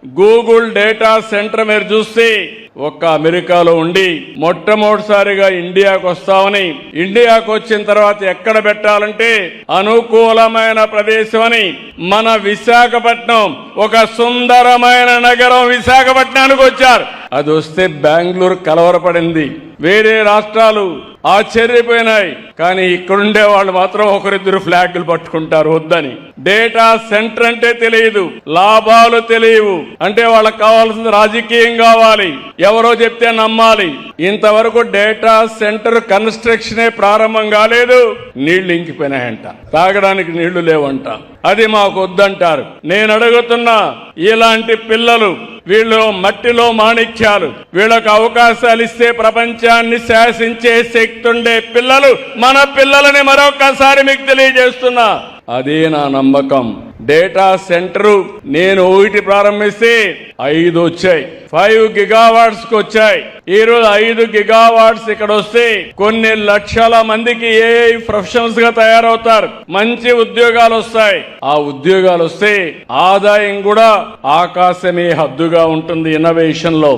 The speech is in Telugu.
గూగుల్ డేటా సెంటర్ మీరు చూస్తే ఒక్క అమెరికాలో ఉండి మొట్టమొదటిసారిగా ఇండియాకు వస్తామని, ఇండియాకు వచ్చిన తర్వాత ఎక్కడ పెట్టాలంటే అనుకూలమైన ప్రదేశం అని మన విశాఖపట్నం, ఒక సుందరమైన నగరం విశాఖపట్నానికి వచ్చారు. అది వస్తే బెంగళూరు కలవరపడింది, వేరే రాష్ట్రాలు ఆశ్చర్యపోయినాయి. కానీ ఇక్కడుండే వాళ్ళు మాత్రం ఒకరిద్దరు ఫ్లాగులు పట్టుకుంటారు వద్దని. డేటా సెంటర్ అంటే తెలియదు, లాభాలు తెలియవు, అంటే వాళ్ళకి కావాల్సింది రాజకీయం కావాలి, ఎవరో చెప్తే నమ్మాలి. ఇంతవరకు డేటా సెంటర్ కన్స్ట్రక్షనే ప్రారంభం కాలేదు, నీళ్లు ఇంకిపోయినాయంట, తాగడానికి నీళ్లు లేవంట. అది మాకు వద్దంటారు. నేను అడుగుతున్నా, ఇలాంటి పిల్లలు, వీళ్ళు మట్టిలో మాణిక్యాలు, వీళ్ళకు అవకాశాలు ఇస్తే ప్రపంచాన్ని శాసించే శక్తి ఉండే పిల్లలు మన పిల్లలని మరొకసారి మీకు తెలియజేస్తున్నా. అదే నా నమ్మకం. డేటా సెంటర్ నేను 1 ప్రారంభిస్తే 5 వచ్చాయి, 5 గిగావాట్స్ కు వచ్చాయి. ఈ రోజు 5 గిగావాట్స్ ఇక్కడ వస్తే కొన్ని లక్షల మందికి ఏఐ ప్రొఫెషనల్స్ గా తయారవుతారు, మంచి ఉద్యోగాలు వస్తాయి. ఆ ఉద్యోగాలు వస్తే ఆదాయం కూడా ఆకాశమే హద్దుగా ఉంటుంది ఇన్నోవేషన్ లో.